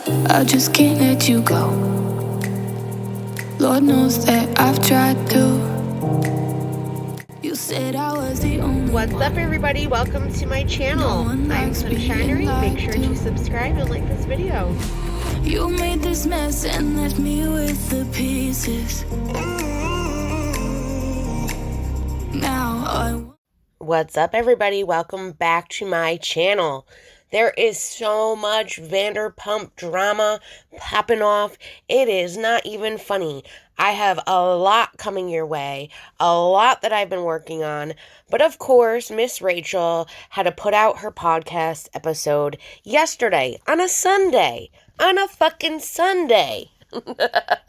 I just can't let you go. Lord knows that I've tried to. You said I was the only What's one. up, everybody? Welcome to my channel. No one I'm likes being Sunshinery. Make lied sure to. to subscribe and like this video. You made this mess and left me with the pieces. Now What's up, everybody? Welcome back to my channel. There is so much Vanderpump drama popping off. It is not even funny. I have a lot coming your way, a lot that I've been working on. But of course, Miss Rachel had to put out her podcast episode yesterday on a Sunday. On a fucking Sunday. The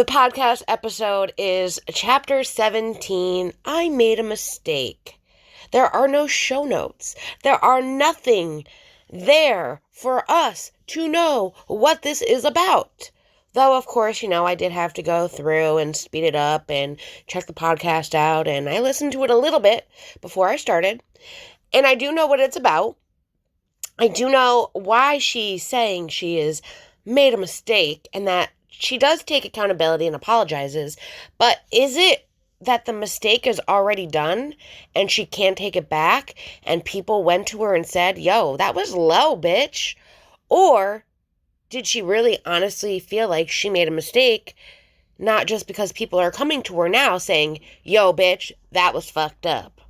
podcast episode is Chapter 17, I Made a Mistake. There are no show notes. There are nothing there for us to know what this is about. Though, of course, I did have to go through and speed it up and check the podcast out, and I listened to it a little bit before I started. And I do know what it's about. I do know why she's saying she has made a mistake and that she does take accountability and apologizes, but is it that the mistake is already done and she can't take it back and people went to her and said, yo, that was low, bitch? Or did she really honestly feel like she made a mistake, not just because people are coming to her now saying, yo, bitch, that was fucked up?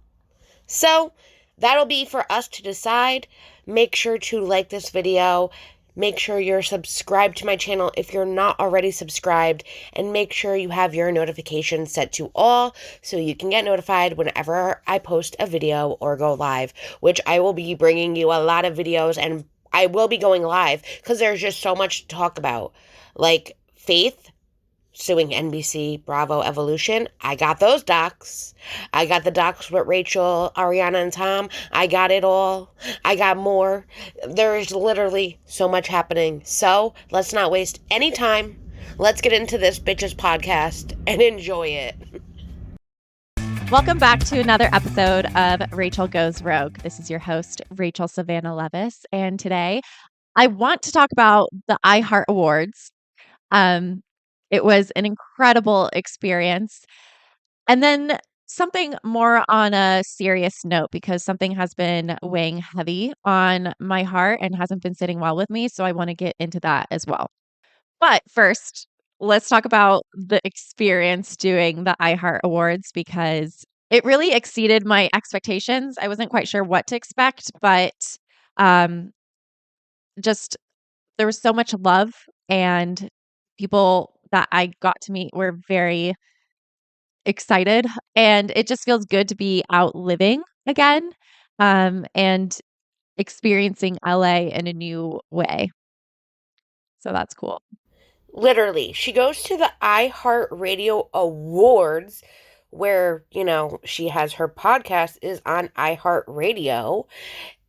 So that'll be for us to decide. Make sure to like this video. Make sure you're subscribed to my channel if you're not already subscribed, and make sure you have your notifications set to all so you can get notified whenever I post a video or go live, which I will be bringing you a lot of videos, and I will be going live because there's just so much to talk about. Like Faith suing NBC, Bravo, Evolution. I got those docs. I got the docs with Rachel, Ariana, and Tom. I got it all. I got more. There is literally so much happening. So let's not waste any time. Let's get into this bitch's podcast and enjoy it. Welcome back to another episode of Rachel Goes Rogue. This is your host, Rachel Savannah Leviss. And today I want to talk about the iHeart Awards. It was an incredible experience. And then something more on a serious note, because something has been weighing heavy on my heart and hasn't been sitting well with me. So I want to get into that as well. But first, let's talk about the experience doing the iHeart Awards, because it really exceeded my expectations. I wasn't quite sure what to expect, but just there was so much love, and people that I got to meet were very excited, and it just feels good to be out living again, and experiencing LA in a new way. So that's cool. Literally, she goes to the iHeartRadio Awards where, she has her podcast is on iHeartRadio.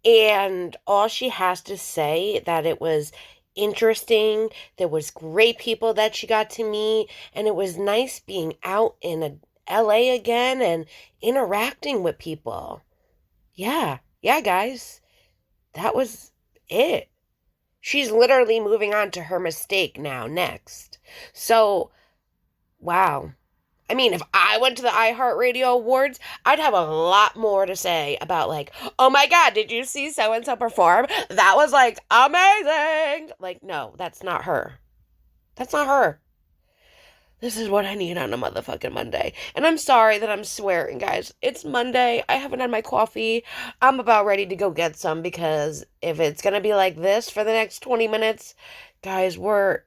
And all she has to say that it was interesting. There was great people that she got to meet, and it was nice being out in LA again and interacting with people. Yeah, guys, that was it. She's literally moving on to her mistake now next. So, wow. I mean, if I went to the iHeartRadio Awards, I'd have a lot more to say about, like, oh my God, did you see so-and-so perform? That was, like, amazing. Like, no, that's not her. That's not her. This is what I need on a motherfucking Monday. And I'm sorry that I'm swearing, guys. It's Monday. I haven't had my coffee. I'm about ready to go get some, because if it's going to be like this for the next 20 minutes, guys, we're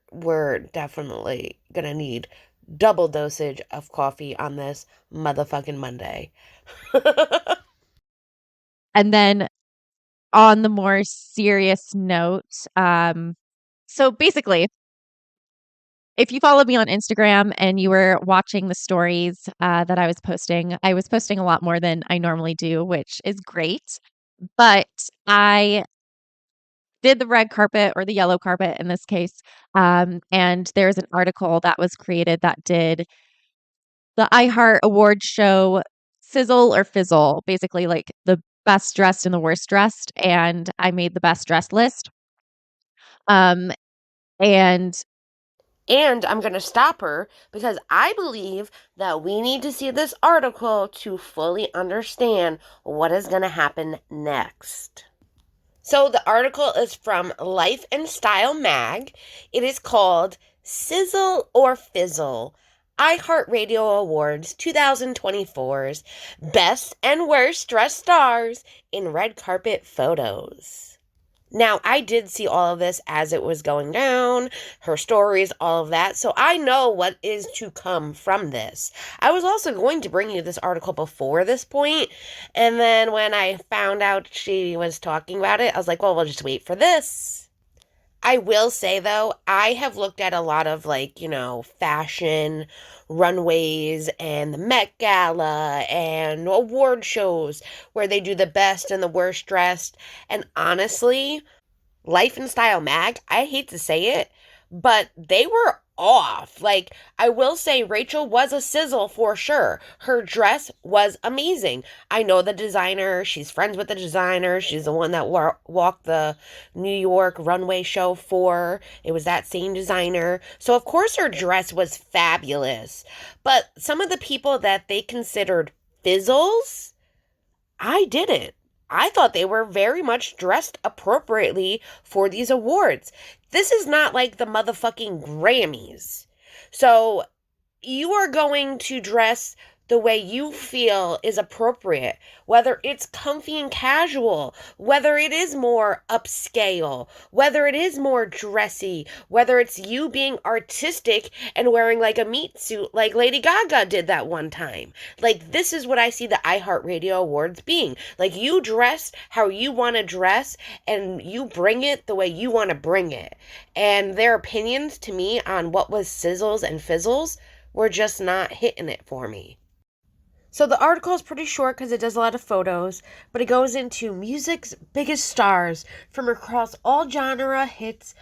definitely going to need double dosage of coffee on this motherfucking Monday. And then on the more serious note, so basically, if you follow me on Instagram and you were watching the stories that I was posting a lot more than I normally do, which is great. But I did the red carpet, or the yellow carpet in this case. And there's an article that was created that did the iHeart Award show Sizzle or Fizzle, basically like the best dressed and the worst dressed. And I made the best dressed list. And And I'm going to stop her because I believe that we need to see this article to fully understand what is going to happen next. So the article is from Life and Style Mag. It is called Sizzle or Fizzle, iHeartRadio Awards 2024's Best and Worst Dressed Stars in Red Carpet Photos. Now, I did see all of this as it was going down, her stories, all of that, so I know what is to come from this. I was also going to bring you this article before this point, and then when I found out she was talking about it, I was like, well, we'll just wait for this. I will say, though, I have looked at a lot of, fashion runways and the Met Gala and award shows where they do the best and the worst dressed. And honestly, Life and Style Mag, I hate to say it, but they were off. I will say Rachel was a sizzle for sure. Her dress was amazing. I know the designer. She's friends with the designer. She's the one that walked the New York runway show for. It was that same designer. So, of course, her dress was fabulous. But some of the people that they considered fizzles, I didn't. I thought they were very much dressed appropriately for these awards. This is not like the motherfucking Grammys. So you are going to dress the way you feel is appropriate, whether it's comfy and casual, whether it is more upscale, whether it is more dressy, whether it's you being artistic and wearing a meat suit like Lady Gaga did that one time. This is what I see the iHeartRadio Awards being. You dress how you want to dress and you bring it the way you want to bring it. And their opinions to me on what was sizzles and fizzles were just not hitting it for me. So the article is pretty short because it does a lot of photos, but it goes into music's biggest stars from across all genre hits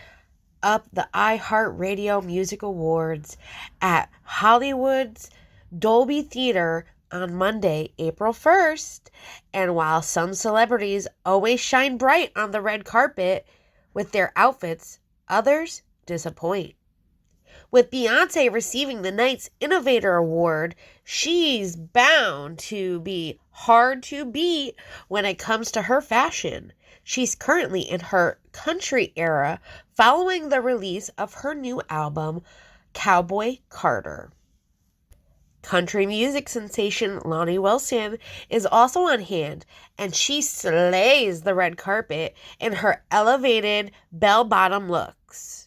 up the iHeartRadio Music Awards at Hollywood's Dolby Theater on Monday, April 1st. And while some celebrities always shine bright on the red carpet with their outfits, others disappoint. With Beyonce receiving the night's Innovator Award, she's bound to be hard to beat when it comes to her fashion. She's currently in her country era following the release of her new album, Cowboy Carter. Country music sensation Lonnie Wilson is also on hand, and she slays the red carpet in her elevated bell-bottom looks.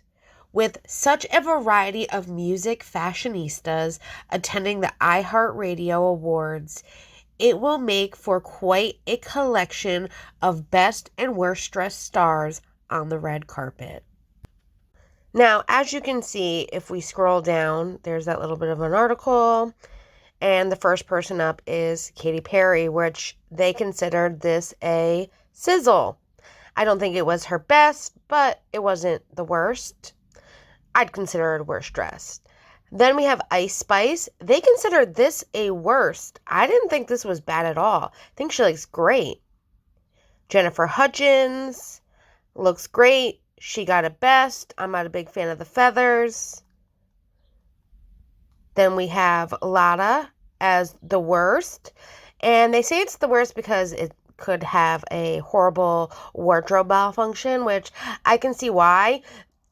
With such a variety of music fashionistas attending the iHeartRadio Awards, it will make for quite a collection of best and worst dressed stars on the red carpet. Now, as you can see, if we scroll down, there's that little bit of an article, and the first person up is Katy Perry, which they considered this a sizzle. I don't think it was her best, but it wasn't the worst. I'd consider it worst dressed. Then we have Ice Spice. They considered this a worst. I didn't think this was bad at all. I think she looks great. Jennifer Hudgens looks great. She got it best. I'm not a big fan of the feathers. Then we have Lada as the worst. And they say it's the worst because it could have a horrible wardrobe malfunction, which I can see why.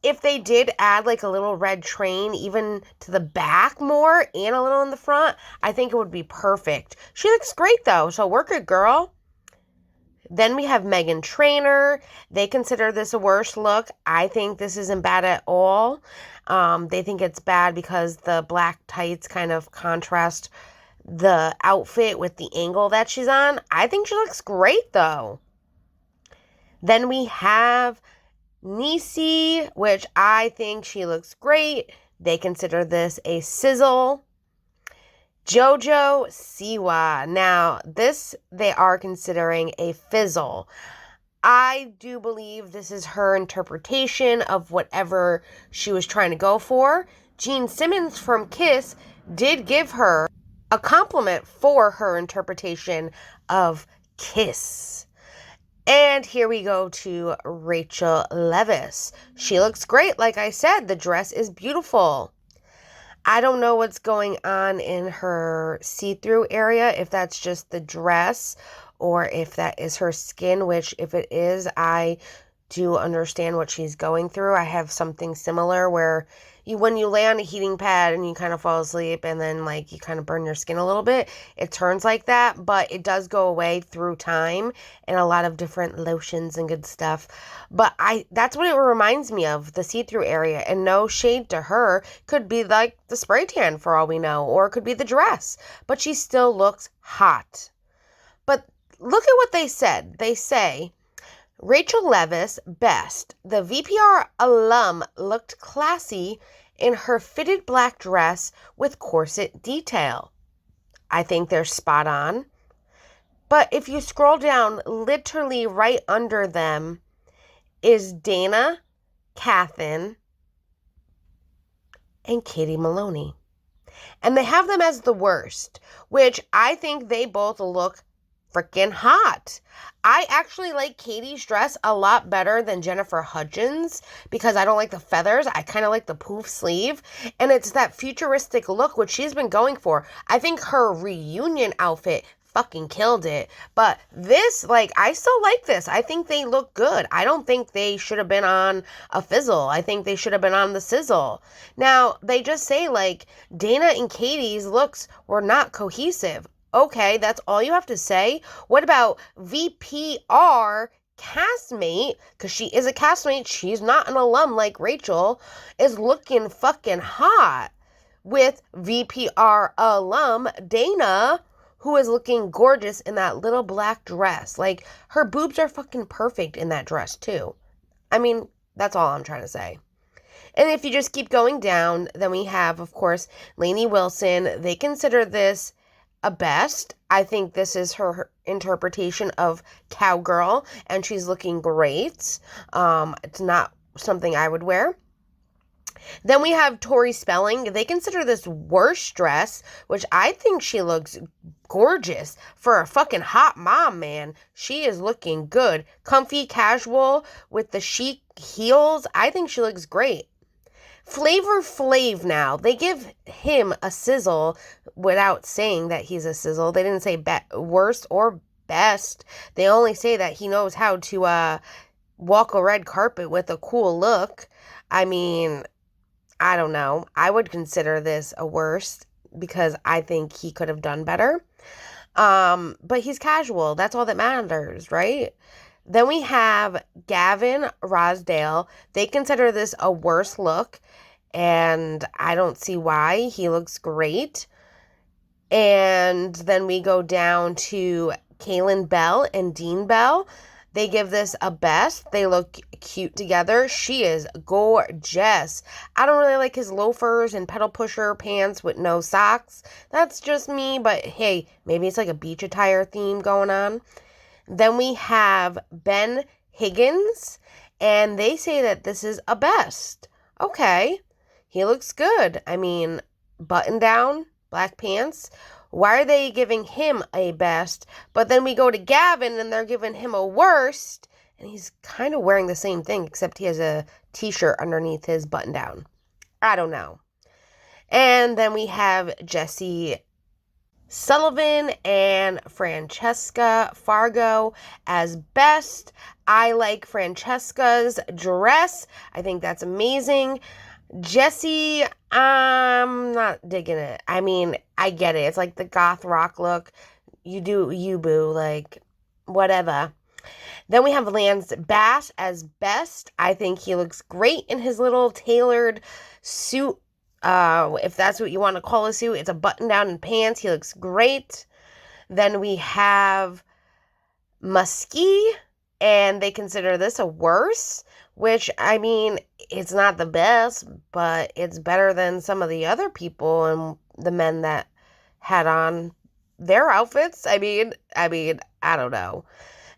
If they did add a little red train even to the back more and a little in the front, I think it would be perfect. She looks great though, so work it, girl. Then we have Meghan Trainor. They consider this a worse look. I think this isn't bad at all. They think it's bad because the black tights kind of contrast the outfit with the angle that she's on. I think she looks great though. Then we have Niecy, which I think she looks great. They consider this a sizzle. Jojo Siwa. Now, this they are considering a fizzle. I do believe this is her interpretation of whatever she was trying to go for. Gene Simmons from Kiss did give her a compliment for her interpretation of Kiss. And here we go to Rachel Leviss. She looks great. Like I said, the dress is beautiful. I don't know what's going on in her see-through area, if that's just the dress or if that is her skin, which if it is, I do understand what she's going through. I have something similar where when you lay on a heating pad and you kind of fall asleep and then like you kind of burn your skin a little bit, it turns like that, but it does go away through time and a lot of different lotions and good stuff. But that's what it reminds me of, the see-through area, and no shade to her. Could be like the spray tan for all we know, or it could be the dress, but she still looks hot. But look at what they said. They say, Rachel Leviss, best. The VPR alum looked classy in her fitted black dress with corset detail. I think they're spot on. But if you scroll down, literally right under them is Dana, Kathan, and Katie Maloney. And they have them as the worst, which I think they both look freaking hot. I actually like Katie's dress a lot better than Jennifer Hudgens because I don't like the feathers. I kind of like the poof sleeve, and it's that futuristic look which she's been going for. I think her reunion outfit fucking killed it, but this, like, I still like this. I think they look good. I don't think they should have been on a Fizzle. I think they should have been on the Sizzle. Now, they just say, like, Dana and Katie's looks were not cohesive. Okay, that's all you have to say. What about VPR castmate? Because she is a castmate. She's not an alum like Rachel. Is looking fucking hot with VPR alum Dana, who is looking gorgeous in that little black dress. Like, her boobs are fucking perfect in that dress too. I mean, that's all I'm trying to say. And if you just keep going down, then we have, of course, Lainey Wilson. They consider this a best. I think this is her interpretation of cowgirl, and she's looking great. It's not something I would wear. Then we have Tori Spelling. They consider this worst dress, which I think she looks gorgeous for a fucking hot mom, man. She is looking good. Comfy, casual, with the chic heels. I think she looks great. Flavor Flav now. They give him a sizzle without saying that he's a sizzle. They didn't say worst or best. They only say that he knows how to walk a red carpet with a cool look. I mean, I don't know. I would consider this a worst because I think he could have done better. But he's casual. That's all that matters, right? Then we have Gavin Rosdale. They consider this a worse look, and I don't see why. He looks great. And then we go down to Kaylin Bell and Dean Bell. They give this a best. They look cute together. She is gorgeous. I don't really like his loafers and pedal pusher pants with no socks. That's just me, but hey, maybe it's like a beach attire theme going on. Then we have Ben Higgins, and they say that this is a best. Okay, he looks good. I mean, button down, black pants. Why are they giving him a best? But then we go to Gavin, and they're giving him a worst, and he's kind of wearing the same thing, except he has a t-shirt underneath his button down. I don't know. And then we have Jesse Sullivan and Francesca Fargo as best. I like Francesca's dress. I think that's amazing. Jesse, I'm not digging it. I mean, I get it. It's like the goth rock look. You do you, boo. Like, whatever. Then we have Lance Bass as best. I think he looks great in his little tailored suit. If that's what you want to call a suit. It's a button down and pants. He looks great. Then we have Muskie, and they consider this a worse, which, I mean, it's not the best, but it's better than some of the other people and the men that had on their outfits. I mean, I don't know.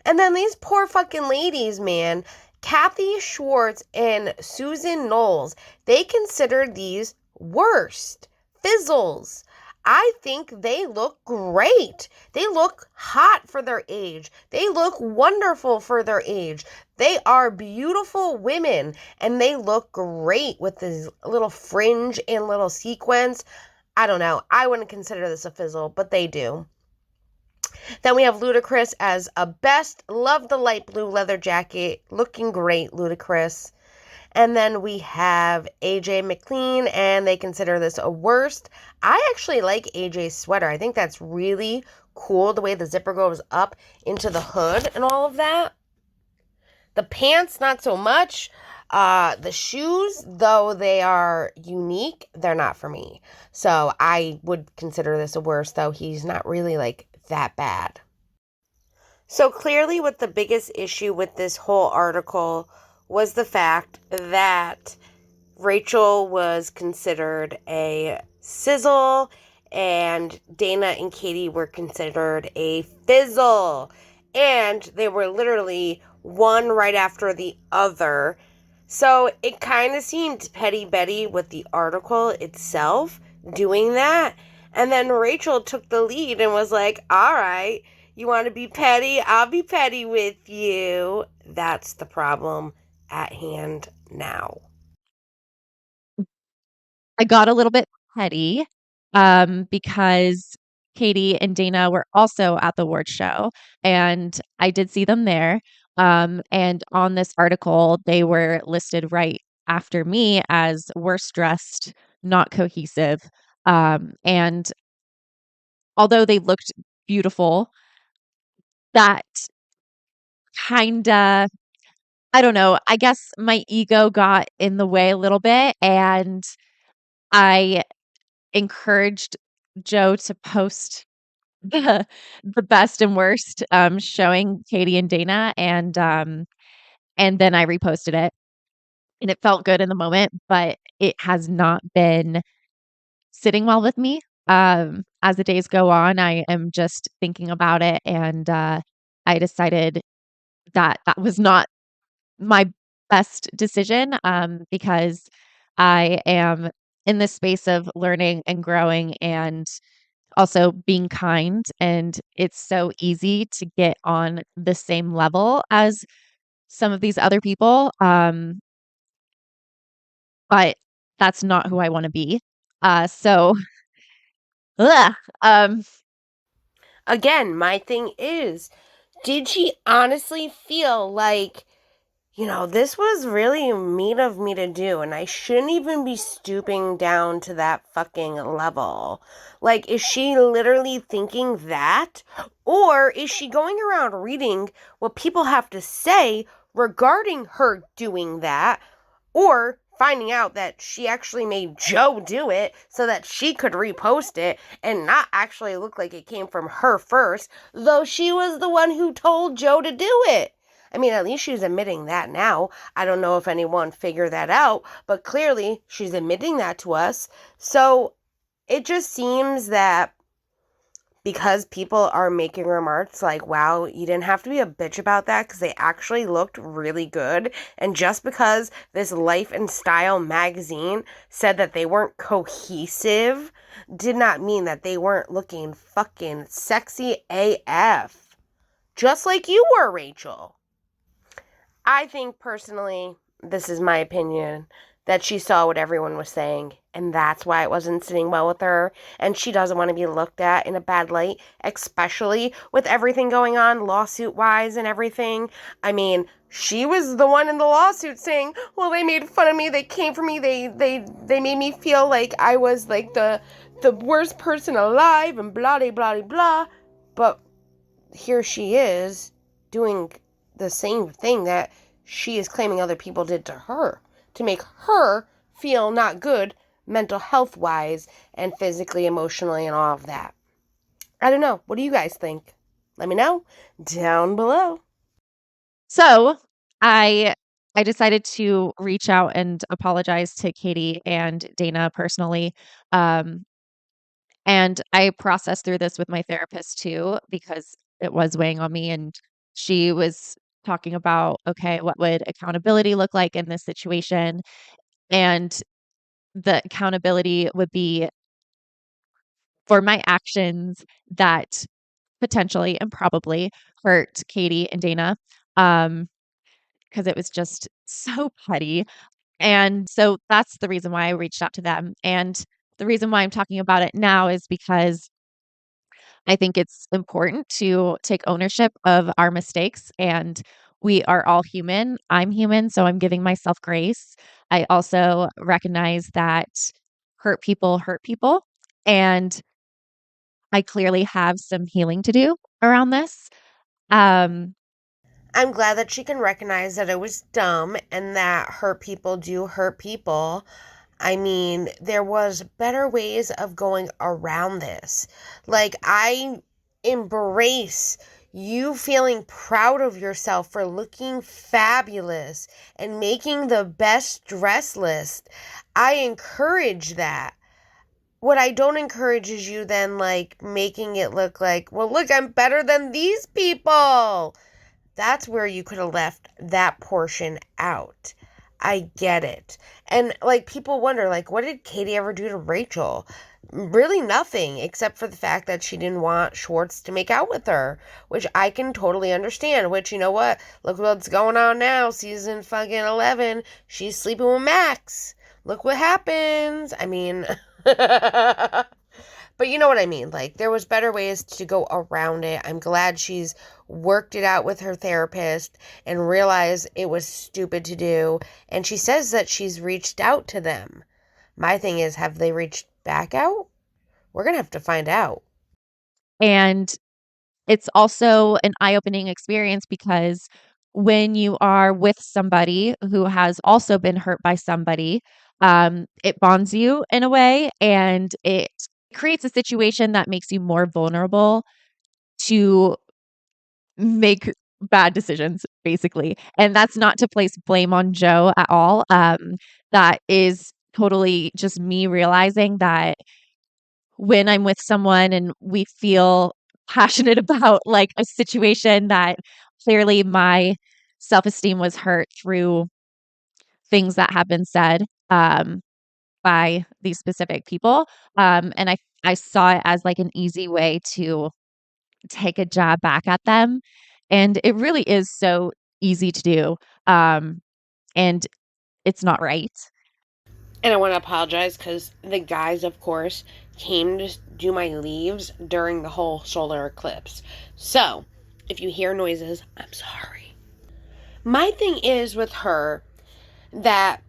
And then these poor fucking ladies, man, Kathy Schwartz and Susan Knowles, they consider these worst. Fizzles. I think they look great. They look hot for their age. They look wonderful for their age. They are beautiful women and they look great with this little fringe and little sequins. I don't know. I wouldn't consider this a fizzle, but they do. Then we have Ludacris as a best. Love the light blue leather jacket. Looking great, Ludacris. And then we have AJ McLean, and they consider this a worst. I actually like AJ's sweater. I think that's really cool, the way the zipper goes up into the hood and all of that. The pants, not so much. The shoes, though they are unique, they're not for me. So I would consider this a worst, though he's not really like that bad. So clearly what the biggest issue with this whole article was the fact that Rachel was considered a sizzle and Dana and Katie were considered a fizzle. And they were literally one right after the other. So it kind of seemed Petty Betty with the article itself doing that. And then Rachel took the lead and was like, all right, you want to be petty? I'll be petty with you. That's the problem at hand now. I got a little bit petty because Katie and Dana were also at the award show, and I did see them there. And on this article, they were listed right after me as worst dressed, not cohesive. And although they looked beautiful, that kind of, I don't know, I guess my ego got in the way a little bit, and I encouraged Joe to post the best and worst, showing Katie and Dana, and then I reposted it, and it felt good in the moment, but it has not been sitting well with me. As the days go on, I am just thinking about it, and I decided that that was not my best decision, because I am in this space of learning and growing and also being kind. And it's so easy to get on the same level as some of these other people. But that's not who I want to be. So, ugh, um, Again, my thing is, did she honestly feel like, this was really mean of me to do, and I shouldn't even be stooping down to that fucking level? Like, is she literally thinking that? Or is she going around reading what people have to say regarding her doing that? Or finding out that she actually made Joe do it so that she could repost it and not actually look like it came from her first, though she was the one who told Joe to do it. I mean, at least she's admitting that now. I don't know if anyone figured that out, but clearly she's admitting that to us. So it just seems that because people are making remarks like, wow, you didn't have to be a bitch about that because they actually looked really good. And just because this Life and Style magazine said that they weren't cohesive did not mean that they weren't looking fucking sexy AF. Just like you were, Rachel. I think personally, this is my opinion, that she saw what everyone was saying, and that's why it wasn't sitting well with her, and she doesn't want to be looked at in a bad light, especially with everything going on lawsuit-wise and everything. I mean, she was the one in the lawsuit saying, well, they made fun of me, they came for me, they made me feel like I was like the worst person alive, and blah, blah, blah, blah. But here she is doing the same thing that she is claiming other people did to her to make her feel not good mental health wise and physically, emotionally, and all of that. I don't know. What do you guys think? Let me know down below. so I I decided to reach out and apologize to Katie and Dana personally. Um, And I processed through this with my therapist too, because it was weighing on me. And she was talking about, okay, what would accountability look like in this situation? And the accountability would be for my actions that potentially and probably hurt Katie and Dana, because it was just so petty. And so that's the reason why I reached out to them. And the reason why I'm talking about it now is because I think it's important to take ownership of our mistakes, and we are all human. I'm human, so I'm giving myself grace. I also recognize that hurt people, and I clearly have some healing to do around this. Um, I'm glad that she can recognize that it was dumb and that hurt people do hurt people. I mean, there was better ways of going around this. Like, I embrace you feeling proud of yourself for looking fabulous and making the best dress list. I encourage that. What I don't encourage is you then, like, making it look like, well, look, I'm better than these people. That's where you could have left that portion out. I get it. And, like, people wonder, like, what did Katie ever do to Rachel? Really nothing, except for the fact that she didn't want Schwartz to make out with her, which I can totally understand, which, you know what? Look what's going on now, season fucking 11. She's sleeping with Max. Look what happens. I mean... But you know what I mean. Like, there was better ways to go around it. I'm glad she's worked it out with her therapist and realized it was stupid to do. And she says that she's reached out to them. My thing is, have they reached back out? We're going to have to find out. and it's also an eye-opening experience because when you are with somebody who has also been hurt by somebody, it bonds you in a way, and it creates a situation that makes you more vulnerable to make bad decisions, basically. And that's not to place blame on Joe at all. That is totally just me realizing that when I'm with someone and we feel passionate about like a situation that clearly my self-esteem was hurt through things that have been said by these specific people. And I saw it as like an easy way to take a jab back at them. And it really is so easy to do. And it's not right. And I want to apologize because the guys, of course, came to do my leaves during the whole solar eclipse. So, if you hear noises, I'm sorry. My thing is with her that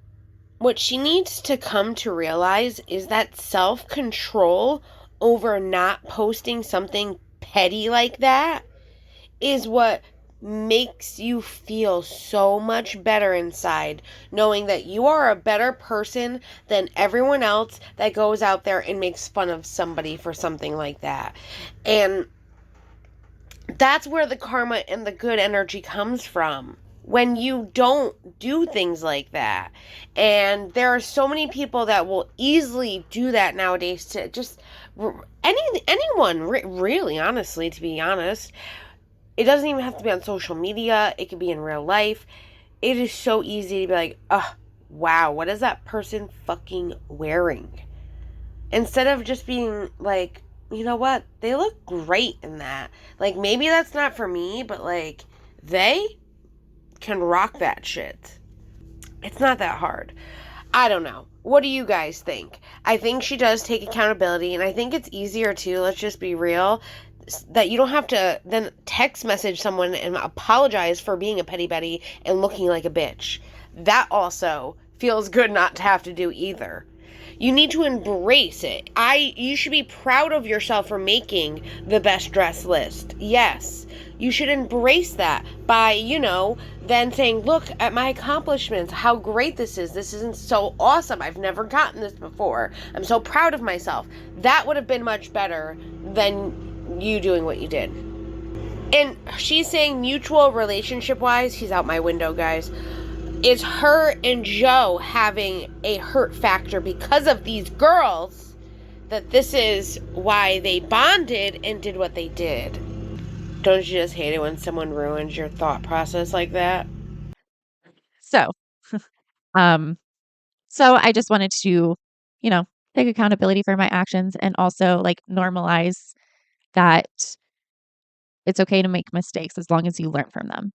what she needs to come to realize is that self-control over not posting something petty like that is what makes you feel so much better inside, knowing that you are a better person than everyone else that goes out there and makes fun of somebody for something like that. And that's where the karma and the good energy comes from. When you don't do things like that. And there are so many people that will easily do that nowadays to just anyone really, honestly, to be honest. It doesn't even have to be on social media. It could be in real life. It is so easy to be like, oh, wow, what is that person fucking wearing? Instead of just being like, you know what? They look great in that. Like, maybe that's not for me, but like, they can rock that shit. It's not that hard. I don't know. What do you guys think? I think she does take accountability, and I think it's easier too, let's just be real, that you don't have to then text message someone and apologize for being a petty Betty and looking like a bitch. That also feels good not to have to do either. You need to embrace it. You should be proud of yourself for making the best dress list. Yes. You should embrace that by, then saying, look at my accomplishments, how great this is. This isn't so awesome. I've never gotten this before. I'm so proud of myself. That would have been much better than you doing what you did. And she's saying mutual relationship-wise, he's out my window, guys, is her and Joe having a hurt factor because of these girls, that this is why they bonded and did what they did. Don't you just hate it when someone ruins your thought process like that? So, um, so I just wanted to, take accountability for my actions and also like normalize that it's okay to make mistakes as long as you learn from them.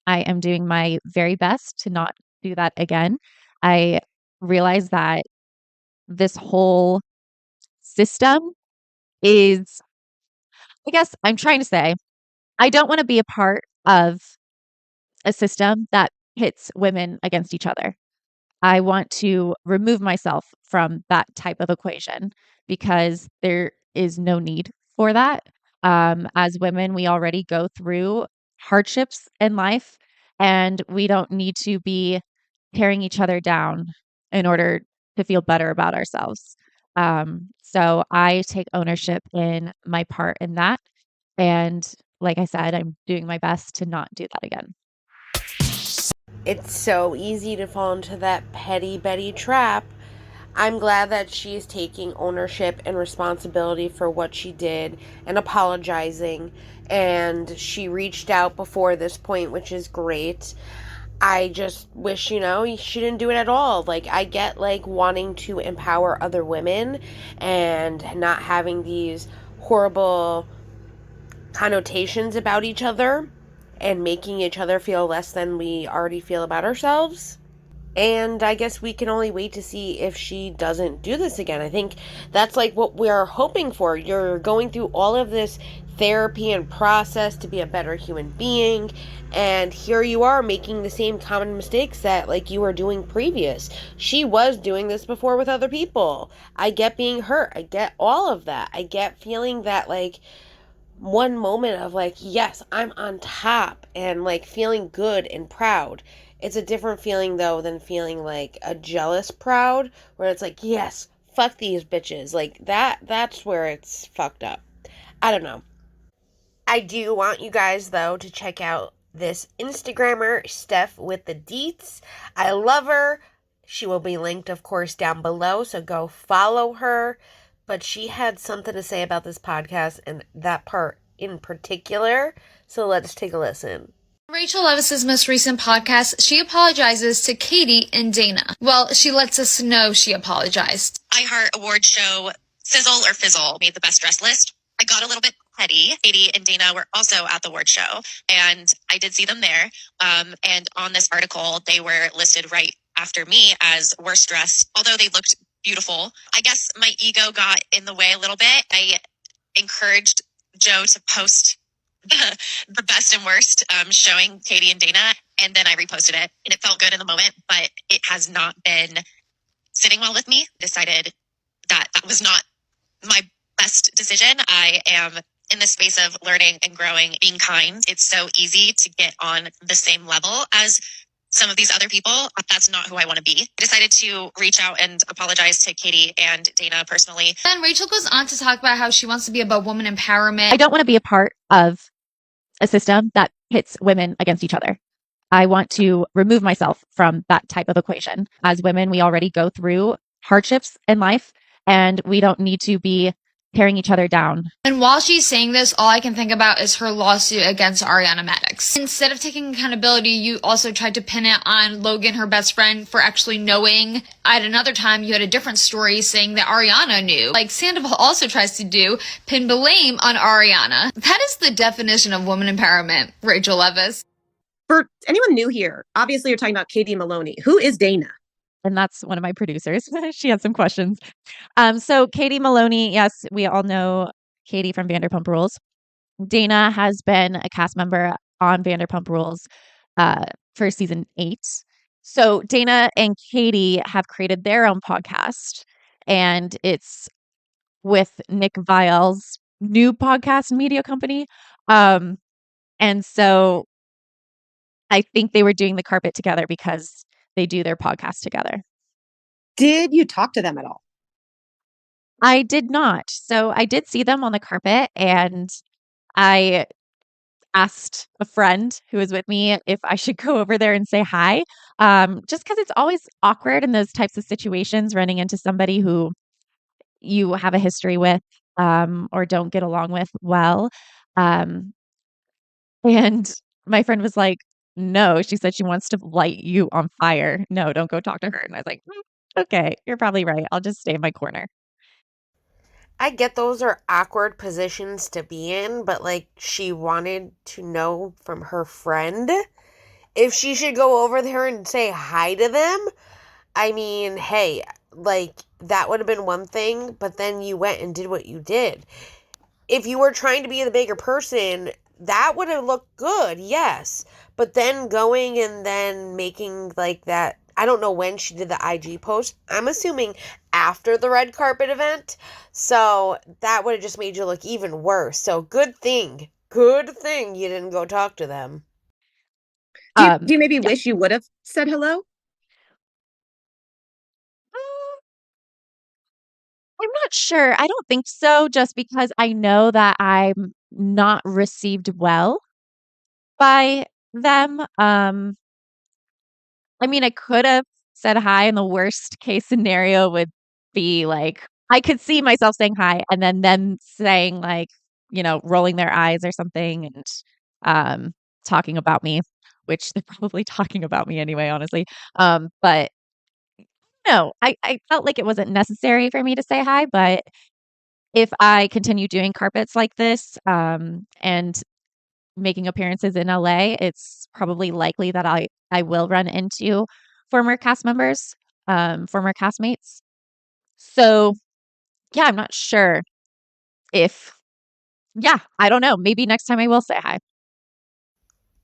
I am doing my very best to not do that again. I realize that this whole system is, I guess I'm trying to say, I don't want to be a part of a system that pits women against each other. I want to remove myself from that type of equation because there is no need for that. As women, we already go through hardships in life, and we don't need to be tearing each other down in order to feel better about ourselves. So I take ownership in my part in that. And like I said, I'm doing my best to not do that again. It's so easy to fall into that petty Betty trap. I'm glad that she's taking ownership and responsibility for what she did and apologizing. And she reached out before this point, which is great. I just wish, she didn't do it at all. Like, I get, like, wanting to empower other women and not having these horrible connotations about each other and making each other feel less than we already feel about ourselves. And I guess we can only wait to see if she doesn't do this again. I think that's like what we're hoping for. You're going through all of this therapy and process to be a better human being, and here you are making the same common mistakes that like you were doing previous. She was doing this before with other people. I get being hurt. I get all of that. I get feeling that like one moment of like, yes, I'm on top and like feeling good and proud. It's a different feeling though than feeling like a jealous proud where it's like, yes, fuck these bitches. Like that's where it's fucked up. I don't know. I do want you guys though to check out this Instagrammer, Steph with the Deets. I love her. She will be linked, of course, down below, so go follow her. But she had something to say about this podcast and that part in particular. So let's take a listen. Rachel Leviss's most recent podcast, she apologizes to Katie and Dana. Well, she lets us know she apologized. iHeart award show Sizzle or Fizzle made the best dress list. I got a little bit petty. Katie and Dana were also at the award show, and I did see them there. And on this article, they were listed right after me as worst dressed, although they looked beautiful. I guess my ego got in the way a little bit. I encouraged Joe to post the best and worst showing Katie and Dana, and then I reposted it, and it felt good in the moment, but it has not been sitting well with me. Decided that was not my best decision. I am in the space of learning and growing, being kind. It's so easy to get on the same level as some of these other people. That's not who I want to be. I decided to reach out and apologize to Katie and Dana personally. Then Rachel goes on to talk about how she wants to be about woman empowerment. I don't want to be a part of a system that pits women against each other. I want to remove myself from that type of equation. As women, we already go through hardships in life, and we don't need to be tearing each other down. And while she's saying this, all I can think about is her lawsuit against Ariana Madix. Instead of taking accountability, you also tried to pin it on Logan, her best friend, for actually knowing. At another time, you had a different story saying that Ariana knew. Like Sandoval also tries to do, pin blame on Ariana. That is the definition of woman empowerment, Rachel Leviss. For anyone new here, obviously you're talking about Katie Maloney. Who is Dana? And that's one of my producers. She had some questions. So Katie Maloney, yes, we all know Katie from Vanderpump Rules. Dana has been a cast member on Vanderpump Rules for season 8. So Dana and Katie have created their own podcast, and it's with Nick Viall's new podcast media company. And so I think they were doing the carpet together because they do their podcast together. Did you talk to them at all? I did not. So I did see them on the carpet, and I asked a friend who was with me if I should go over there and say hi. Just because it's always awkward in those types of situations, running into somebody who you have a history with or don't get along with well. And my friend was like, no, she said she wants to light you on fire. No, don't go talk to her. And I was like, Okay, you're probably right. I'll just stay in my corner. I get those are awkward positions to be in, but like she wanted to know from her friend if she should go over there and say hi to them. I mean, hey, like that would have been one thing, but then you went and did what you did. If you were trying to be the bigger person, that would have looked good, yes. But then going and then making like that, I don't know when she did the IG post. I'm assuming after the red carpet event. So that would have just made you look even worse. So good thing. Good thing you didn't go talk to them. Do you maybe Yeah. wish you would have said hello? I'm not sure. I don't think so, just because I know that I'm not received well by them. I mean, I could have said hi, and the worst case scenario would be like I could see myself saying hi and then them saying like, rolling their eyes or something and um talking about me, which they're probably talking about me anyway, honestly. But no, I felt like it wasn't necessary for me to say hi, but if I continue doing carpets like this, and making appearances in LA, it's probably likely that I will run into former cast members, former castmates. So, yeah, I'm not sure if yeah, I don't know. Maybe next time I will say hi.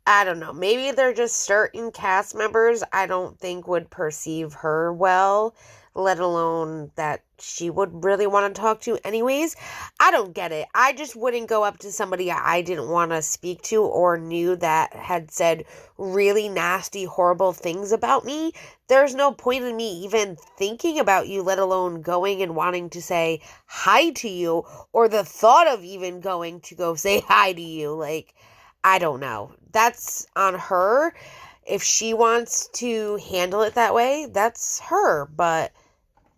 I don't know. Maybe they're just certain cast members I don't think would perceive her well, let alone that she would really want to talk to anyways. I don't get it. I just wouldn't go up to somebody I didn't want to speak to or knew that had said really nasty, horrible things about me. There's no point in me even thinking about you, let alone going and wanting to say hi to you or the thought of even going to go say hi to you. Like, I don't know. That's on her. If she wants to handle it that way, that's her. But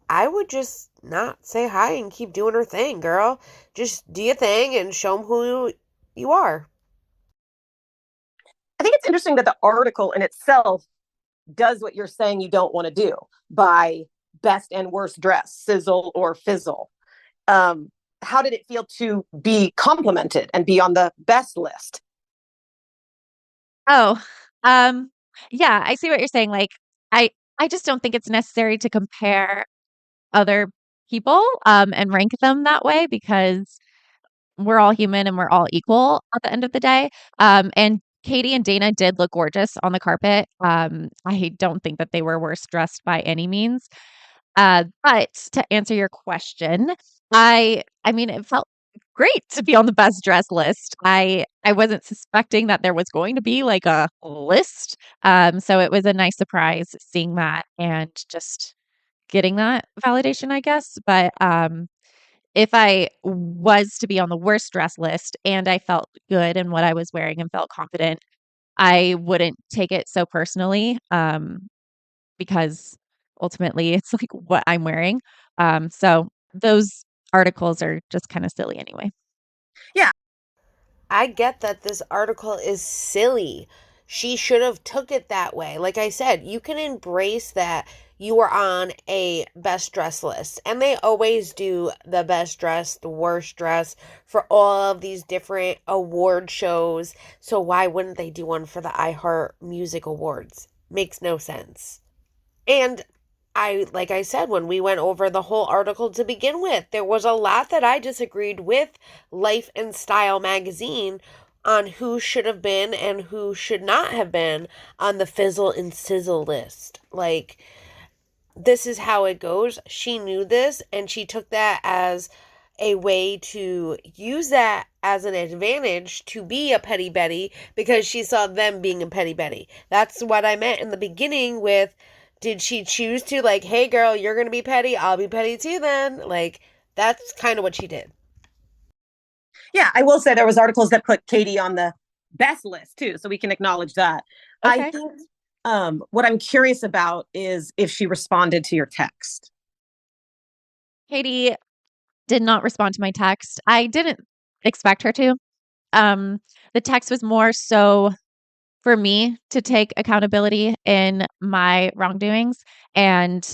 I would just not say hi and keep doing her thing, girl. Just do your thing and show them who you are. I think it's interesting that the article in itself does what you're saying you don't want to do by best and worst dress, sizzle or fizzle. Um, how did it feel to be complimented and be on the best list? Oh, um, yeah, I see what you're saying. Like, I I just don't think it's necessary to compare other people, and rank them that way because we're all human and we're all equal at the end of the day. And Katie and Dana did look gorgeous on the carpet. I don't think that they were worse dressed by any means. But to answer your question, I mean, it felt great to be on the best dress list. I wasn't suspecting that there was going to be like a list. So it was a nice surprise seeing that and just getting that validation, I guess. But if I was to be on the worst dress list and I felt good in what I was wearing and felt confident, I wouldn't take it so personally, because ultimately it's like what I'm wearing. So those articles are just kind of silly anyway. Yeah, I get that this article is silly. She should have took it that way. Like I said, you can embrace that you are on a best dress list. And they always do the best dress, the worst dress for all of these different award shows. So why wouldn't they do one for the iHeart Music Awards? Makes no sense. And like I said, when we went over the whole article to begin with, there was a lot that I disagreed with Life and Style magazine on who should have been and who should not have been on the Fizzle and Sizzle list. Like, this is how it goes. She knew this and she took that as a way to use that as an advantage to be a petty Betty because she saw them being a petty Betty. That's what I meant in the beginning with, did she choose to, like, hey girl, you're going to be petty, I'll be petty too then? Like, that's kind of what she did. yeah. I will say there was articles that put Katie on the best list too, so we can acknowledge that. I Okay. think what I'm curious about is if she responded to your text. Katie did not respond to my text. I didn't expect her to. Um, the text was more so for me to take accountability in my wrongdoings and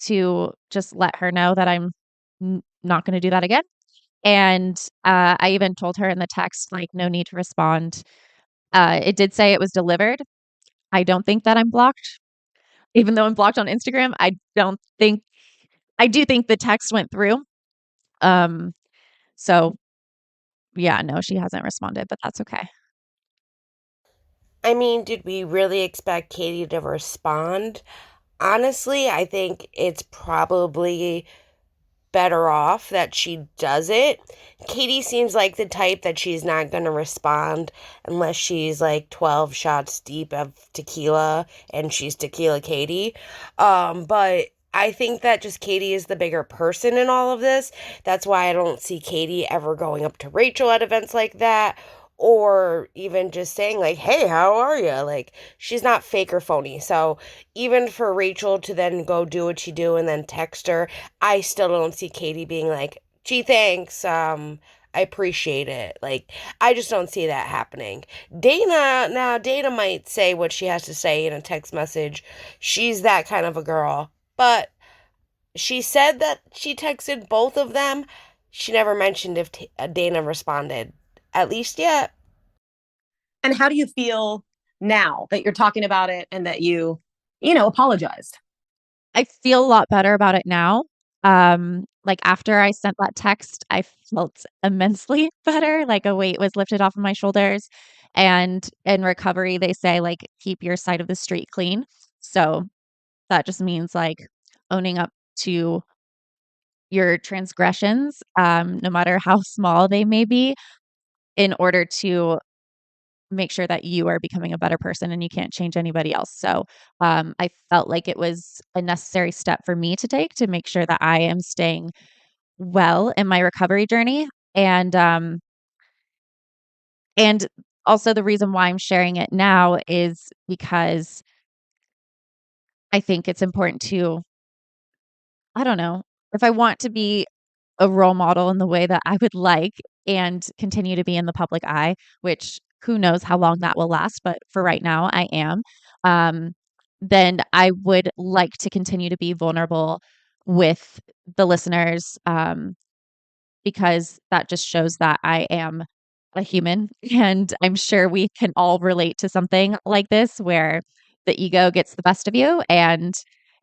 to just let her know that I'm not going to do that again. And I even told her in the text, like, no need to respond. It did say it was delivered. I don't think that I'm blocked. Even though I'm blocked on Instagram, I do think the text went through. So yeah, no, she hasn't responded, but that's okay. I mean, did we really expect Katie to respond? Honestly, I think it's probably better off that she does it. Katie seems like the type that she's not going to respond unless she's like 12 shots deep of tequila and she's Tequila Katie. But I think that just Katie is the bigger person in all of this. That's why I don't see Katie ever going up to Rachel at events like that, or even just saying like, hey, how are you? Like, she's not fake or phony. So even for Rachel to then go do what she do and then text her, I still don't see Katie being like, gee, thanks, I appreciate it. Like, I just don't see that happening. Dana might say what she has to say in a text message. She's that kind of a girl. But she said that she texted both of them. She never mentioned if Dana responded, at least yet. And how do you feel now that you're talking about it and that apologized? I feel a lot better about it now. Like after I sent that text, I felt immensely better. Like a weight was lifted off of my shoulders. And in recovery, they say like keep your side of the street clean. So that just means like owning up to your transgressions, no matter how small they may be, in order to make sure that you are becoming a better person and you can't change anybody else. So I felt like it was a necessary step for me to take to make sure that I am staying well in my recovery journey. And also the reason why I'm sharing it now is because I think it's important to, I don't know, if I want to be a role model in the way that I would like and continue to be in the public eye, which who knows how long that will last, but for right now I am, um, then I would like to continue to be vulnerable with the listeners, because that just shows that I am a human. And I'm sure we can all relate to something like this where the ego gets the best of you and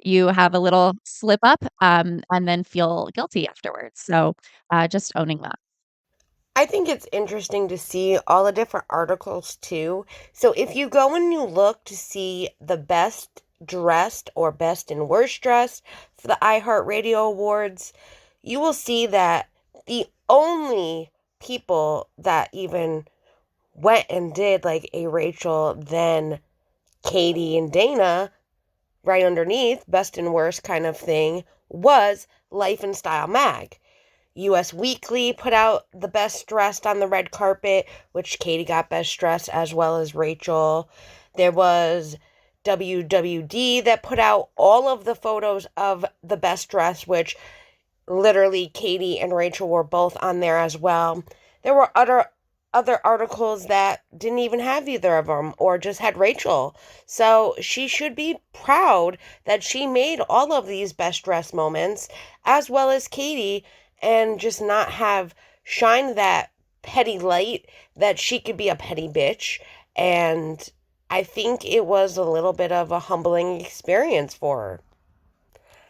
you have a little slip up, and then feel guilty afterwards. So just owning that. I think it's interesting to see all the different articles too. So if you go and you look to see the best dressed or best and worst dressed for the iHeartRadio Awards, you will see that the only people that even went and did like a Rachel, then Katie and Dana right underneath, best and worst kind of thing, was Life and Style Mag. US Weekly put out the best dressed on the red carpet, which Katie got best dressed as well as Rachel. There was WWD that put out all of the photos of the best dress, which literally Katie and Rachel were both on there as well. There were other articles that didn't even have either of them or just had Rachel. So she should be proud that she made all of these best dress moments as well as Katie, and just not have shined that petty light that she could be a petty bitch. And I think it was a little bit of a humbling experience for her,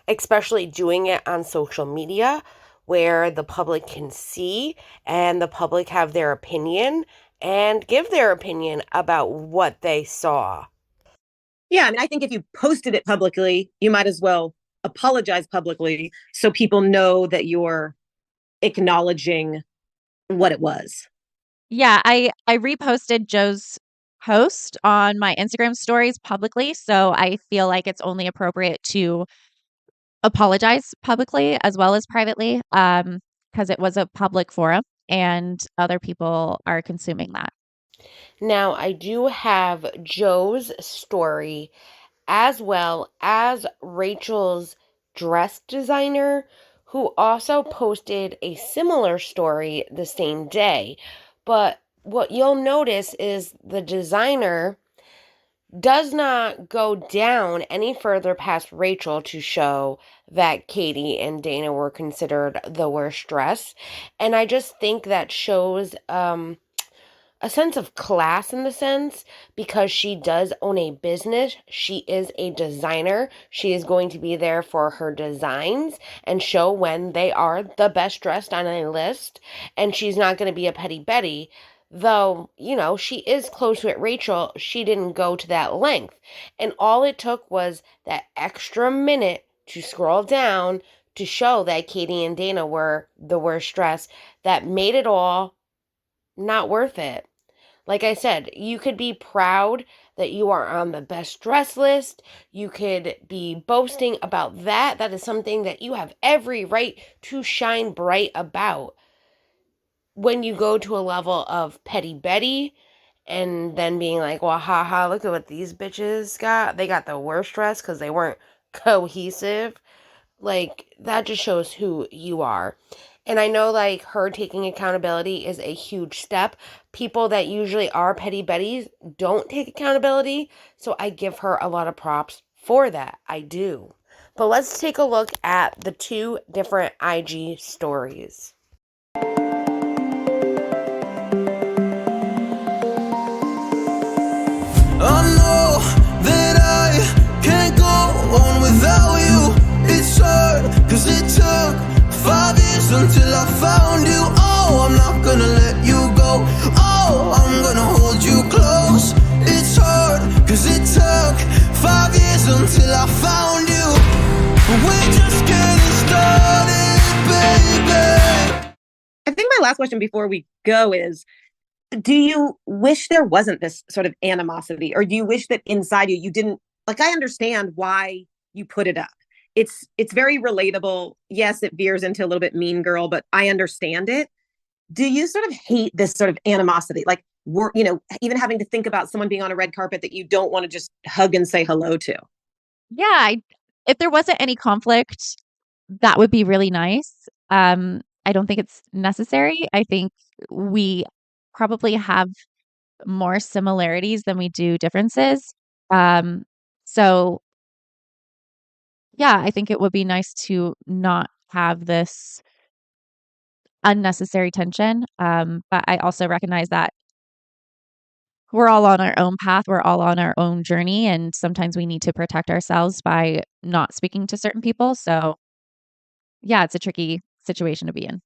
especially doing it on social media where the public can see and the public have their opinion and give their opinion about what they saw. Yeah, I mean, I think if you posted it publicly, you might as well apologize publicly so people know that you're acknowledging what it was. Yeah, I reposted Joe's post on my Instagram stories publicly, so I feel like it's only appropriate to apologize publicly as well as privately, because it was a public forum and other people are consuming that. Now, I do have Joe's story as well as Rachel's dress designer, who also posted a similar story the same day. But what you'll notice is the designer does not go down any further past Rachel to show that Katie and Dana were considered the worst dressed. And I just think that shows a sense of class in the sense, because she does own a business. She is a designer. She is going to be there for her designs and show when they are the best dressed on a list. And she's not going to be a petty Betty. Though, you know, she is close with Rachel, she didn't go to that length. And all it took was that extra minute to scroll down to show that Katie and Dana were the worst dressed, that made it all not worth it. Like I said, you could be proud that you are on the best dress list. You could be boasting about that. That is something that you have every right to shine bright about. When you go to a level of petty Betty and then being like, well, haha, look at what these bitches got. They got the worst dress because they weren't cohesive. Like, that just shows who you are. And I know, like, her taking accountability is a huge step. People that usually are petty Betties don't take accountability. So I give her a lot of props for that. I do. But let's take a look at the two different IG stories. I know that I can't go on without you. It's hard, cause it took 5 years until I found you. Oh, I'm not gonna let you go. Oh, I'm gonna hold you close. It's hard, cause it took 5 years until I found you. We're just getting started, baby. I think my last question before we go is, do you wish there wasn't this sort of animosity, or do you wish that inside you didn't, like, I understand why you put it up. It's very relatable. Yes, it veers into a little bit mean girl, but I understand it. Do you sort of hate this sort of animosity? Like, we're, you know, even having to think about someone being on a red carpet that you don't want to just hug and say hello to. Yeah, if there wasn't any conflict, that would be really nice. I don't think it's necessary. I think we probably have more similarities than we do differences. So yeah, I think it would be nice to not have this unnecessary tension. But I also recognize that we're all on our own path. We're all on our own journey. And sometimes we need to protect ourselves by not speaking to certain people. So yeah, it's a tricky situation to be in.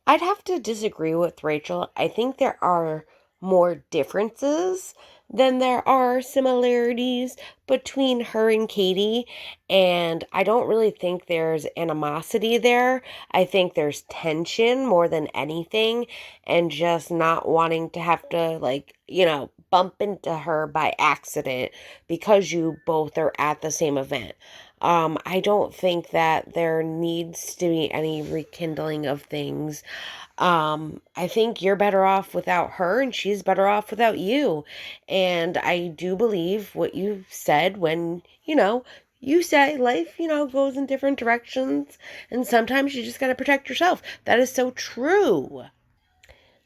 I'd have to disagree with Rachel. I think there are more differences than there are similarities between her and Katie, and I don't really think there's animosity there. I think there's tension more than anything, and just not wanting to have to, like, you know, bump into her by accident because you both are at the same event. I don't think that there needs to be any rekindling of things. I think you're better off without her, and she's better off without you. And I do believe what you said when, you know, you say life, you know, goes in different directions, and sometimes you just got to protect yourself. That is so true.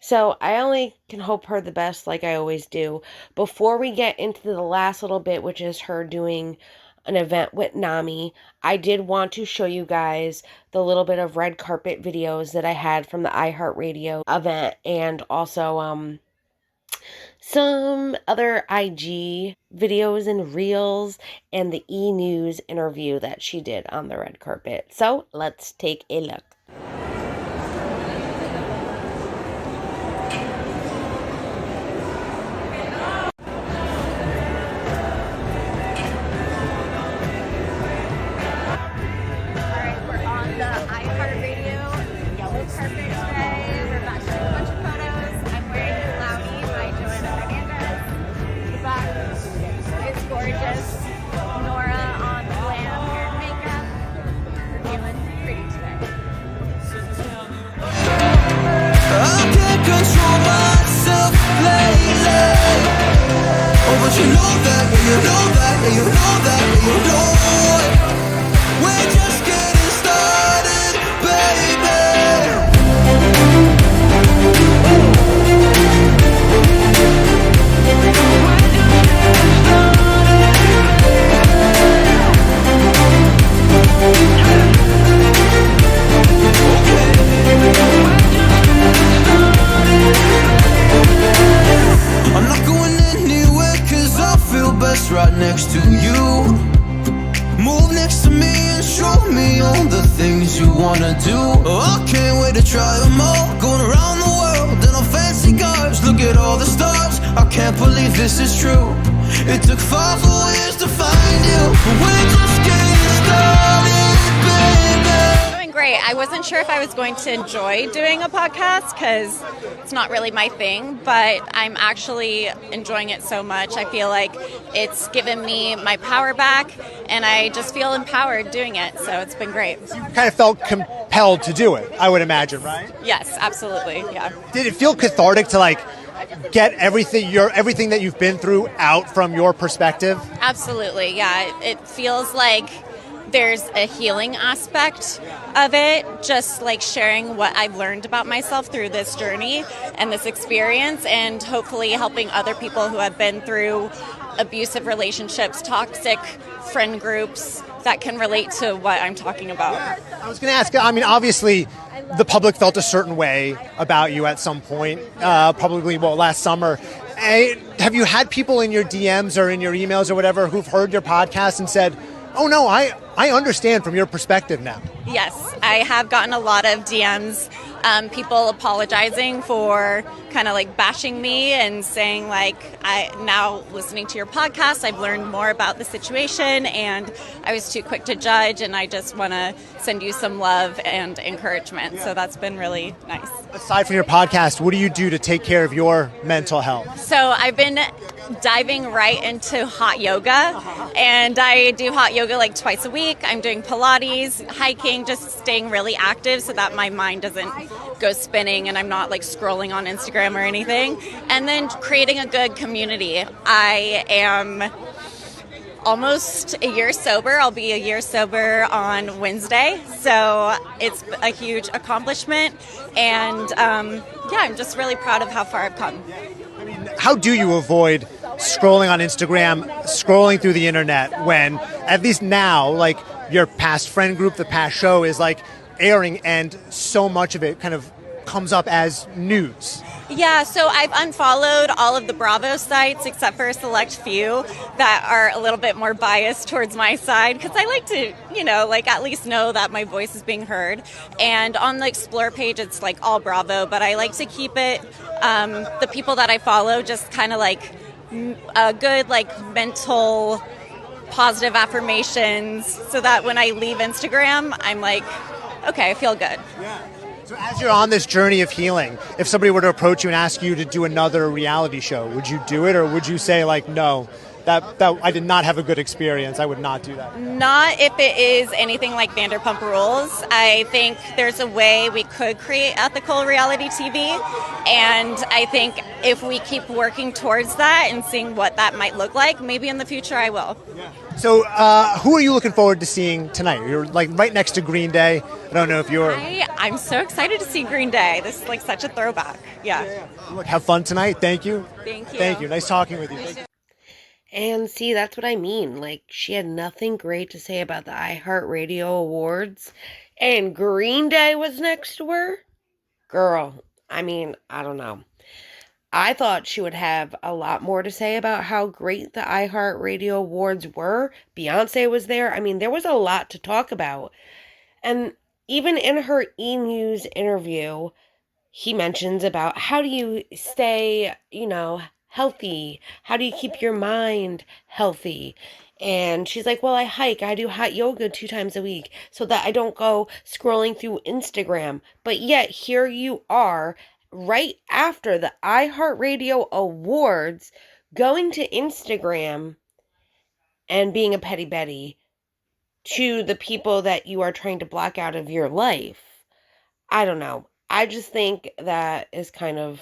So I only can hope her the best, like I always do. Before we get into the last little bit, which is her doing an event with Nami, I did want to show you guys the little bit of red carpet videos that I had from the iHeartRadio event, and also some other IG videos and reels, and the E! News interview that she did on the red carpet. So let's take a look. I can't control myself lately. Oh, but you know that, yeah, you know that, yeah, you know that, yeah, you know it. We're just getting started, baby. We're just getting started. next to me and show me all the things you wanna do. Oh, I can't wait to try them all. Going around the world in our fancy cars. Look at all the stars, I can't believe this is true. It took 5 whole years to find you. We're just getting started, baby. Doing great. I wasn't sure if I was going to enjoy doing a podcast because it's not really my thing, but I'm actually enjoying it so much. I feel like it's given me my power back, and I just feel empowered doing it, so it's been great. You kind of felt compelled to do it, I would imagine, right? Yes, absolutely, yeah. Did it feel cathartic to like get everything that you've been through out from your perspective? Absolutely, yeah. It feels like there's a healing aspect of it, just like sharing what I've learned about myself through this journey and this experience, and hopefully helping other people who have been through abusive relationships, toxic friend groups that can relate to what I'm talking about. I was going to ask, I mean, obviously the public felt a certain way about you at some point, probably last summer. Have you had people in your DMs or in your emails or whatever who've heard your podcast and said, oh no, I understand from your perspective now? Yes, I have gotten a lot of DMs, people apologizing for kind of like bashing me and saying like, now listening to your podcast, I've learned more about the situation and I was too quick to judge, and I just want to send you some love and encouragement. So that's been really nice. Aside from your podcast, what do you do to take care of your mental health? So I've been diving right into hot yoga, and I do hot yoga like twice a week. I'm doing Pilates, hiking, just staying really active so that my mind doesn't go spinning and I'm not like scrolling on Instagram or anything. And then creating a good community. I am almost a year sober. I'll be a year sober on Wednesday. So it's a huge accomplishment. And I'm just really proud of how far I've come. How do you avoid scrolling on Instagram, scrolling through the internet when, at least now, like your past friend group, the past show is like airing and so much of it kind of comes up as news? Yeah, so I've unfollowed all of the Bravo sites except for a select few that are a little bit more biased towards my side, because I like to, at least know that my voice is being heard. And on the Explore page, it's like all Bravo, but I like to keep it, the people that I follow, just kind of like a good mental positive affirmations, so that when I leave Instagram, I'm like, okay, I feel good. Yeah. So as you're on this journey of healing, if somebody were to approach you and ask you to do another reality show, would you do it, or would you say like, no, that I did not have a good experience, I would not do that? Not if it is anything like Vanderpump Rules. I think there's a way we could create ethical reality TV, and I think if we keep working towards that and seeing what that might look like, maybe in the future I will. Yeah. So who are you looking forward to seeing tonight? You're like right next to Green Day. I don't know if you're... I'm so excited to see Green Day. This is like such a throwback. Yeah. Look, have fun tonight. Thank you. Thank you. Thank you. Nice talking with you. And see, that's what I mean. Like, she had nothing great to say about the iHeartRadio Awards, and Green Day was next to her? Girl, I mean, I don't know. I thought she would have a lot more to say about how great the iHeartRadio Awards were. Beyonce was there. I mean, there was a lot to talk about. And even in her E! News interview, he mentions about how do you stay, healthy? How do you keep your mind healthy? And she's like, well, I hike. I do hot yoga 2 times a week so that I don't go scrolling through Instagram. But yet here you are right after the iHeartRadio Awards going to Instagram and being a petty Betty to the people that you are trying to block out of your life. I don't know. I just think that is kind of,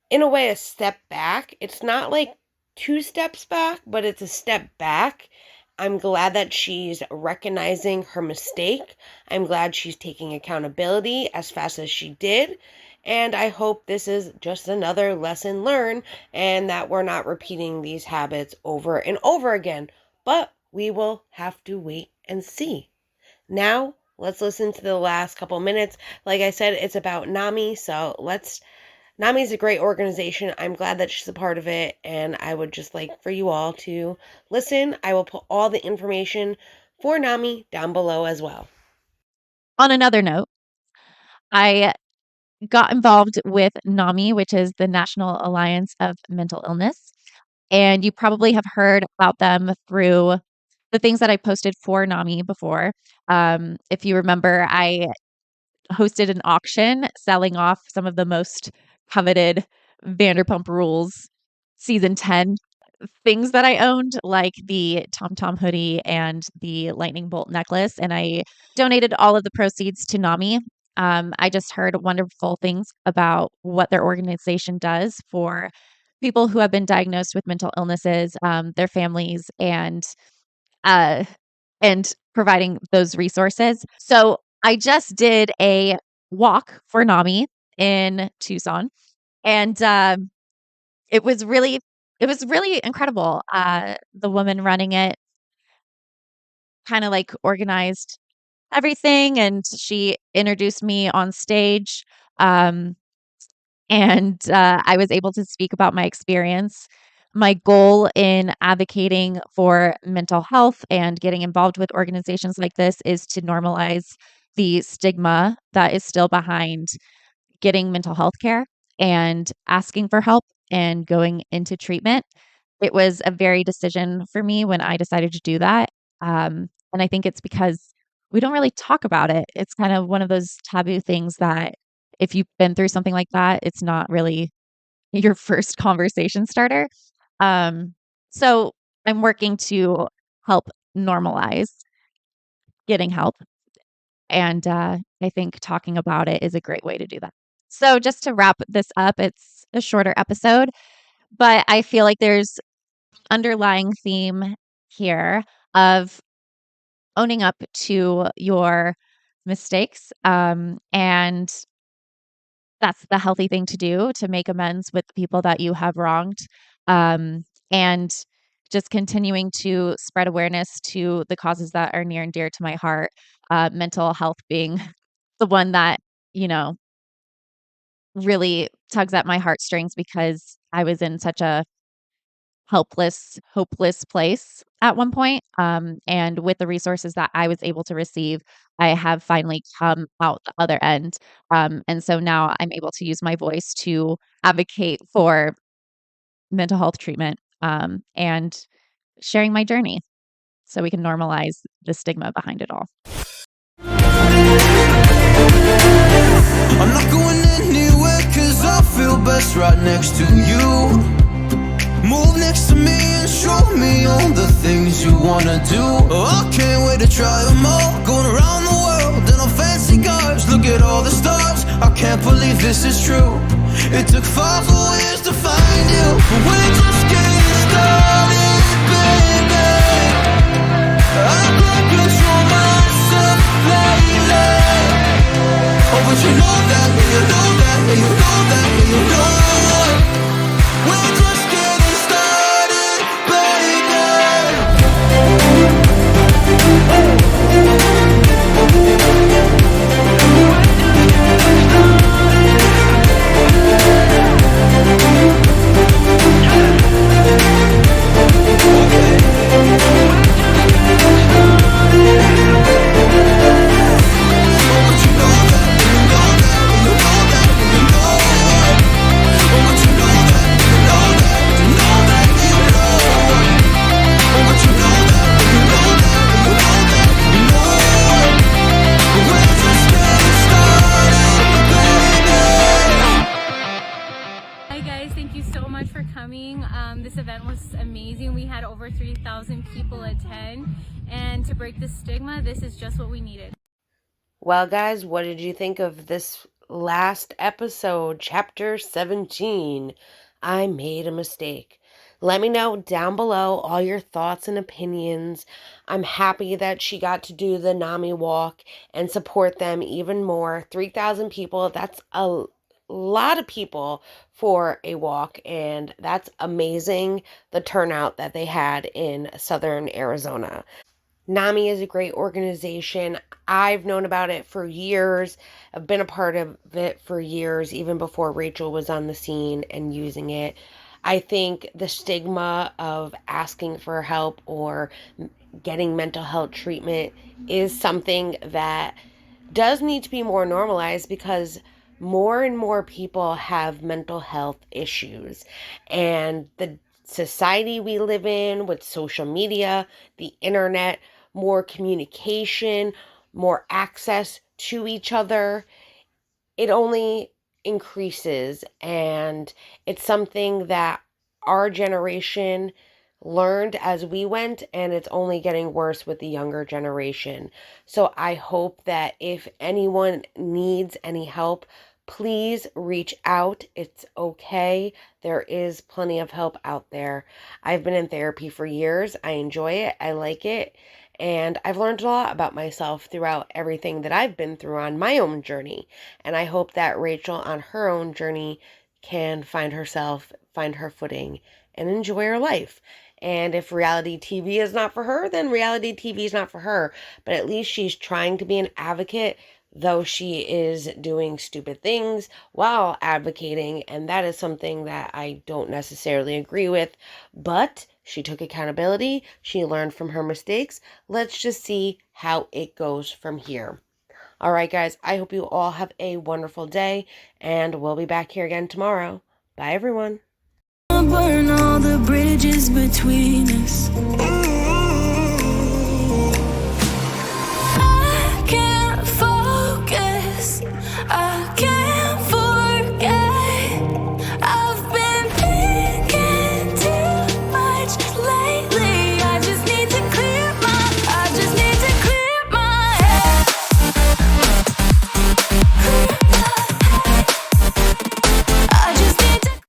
in a way, a step back. It's not like 2 steps back, but it's a step back. I'm glad that she's recognizing her mistake. I'm glad she's taking accountability as fast as she did. And I hope this is just another lesson learned and that we're not repeating these habits over and over again. But we will have to wait and see. Now, let's listen to the last couple minutes. Like I said, it's about NAMI, so NAMI's a great organization. I'm glad that she's a part of it, and I would just like for you all to listen. I will put all the information for NAMI down below as well. On another note, I got involved with NAMI, which is the National Alliance of Mental Illness. And you probably have heard about them through the things that I posted for NAMI before. If you remember, I hosted an auction selling off some of the most coveted Vanderpump Rules season 10 things that I owned, like the Tom Tom hoodie and the lightning bolt necklace. And I donated all of the proceeds to NAMI. I just heard wonderful things about what their organization does for people who have been diagnosed with mental illnesses, their families, uh, and providing those resources. So I just did a walk for NAMI in Tucson, and it was really incredible. The woman running it kind of like organized everything, and she introduced me on stage. Um, and I was able to speak about my experience. My goal in advocating for mental health and getting involved with organizations like this is to normalize the stigma that is still behind getting mental health care and asking for help and going into treatment. It was a very decision for me when I decided to do that. And I think it's because we don't really talk about it. It's kind of one of those taboo things that if you've been through something like that, it's not really your first conversation starter. So I'm working to help normalize getting help. And I think talking about it is a great way to do that. So just to wrap this up, it's a shorter episode, but I feel like there's underlying theme here of owning up to your mistakes. And that's the healthy thing to do to make amends with the people that you have wronged. And just continuing to spread awareness to the causes that are near and dear to my heart, mental health being the one that, you know, really tugs at my heartstrings because I was in such a helpless, hopeless place at one point. And with the resources that I was able to receive, I have finally come out the other end. And so now I'm able to use my voice to advocate for mental health treatment, and sharing my journey so we can normalize the stigma behind it all. I'm not going anywhere cause I feel best right next to you. Move next to me and show me all the things you wanna do. Oh, I can't wait to try them all. Going around the world in our fancy cars. Look at all the stars. I can't believe this is true. It took 5 whole years to find you. We're just getting started, baby. I can't control myself lately. Oh, but you know that, yeah, you know that, yeah, you know that, yeah, you know that. We're just getting started, baby. This event was amazing. We had over 3,000 people attend, and to break the stigma, this is just what we needed. Well, guys, what did you think of this last episode, chapter 17? I made a mistake. Let me know down below all your thoughts and opinions. I'm happy that she got to do the NAMI walk and support them even more. 3,000 people, that's a lot of people for a walk, and that's amazing, the turnout that they had in southern Arizona. NAMI is a great organization. I've known about it for years. I've been a part of it for years, even before Rachel was on the scene and using it. I think the stigma of asking for help or getting mental health treatment is something that does need to be more normalized, because more and more people have mental health issues. And the society we live in with social media, the internet, more communication, more access to each other, it only increases. And it's something that our generation learned as we went, and it's only getting worse with the younger generation. So I hope that if anyone needs any help, please reach out. It's okay. There is plenty of help out there. I've been in therapy for years. I enjoy it. I like it. And I've learned a lot about myself throughout everything that I've been through on my own journey. And I hope that Rachel on her own journey can find herself, find her footing, and enjoy her life. And if reality TV is not for her, then reality TV is not for her. But at least she's trying to be an advocate, though she is doing stupid things while advocating. And that is something that I don't necessarily agree with. But she took accountability. She learned from her mistakes. Let's just see how it goes from here. All right, guys, I hope you all have a wonderful day, and we'll be back here again tomorrow. Bye, everyone. Burn all the bridges between us.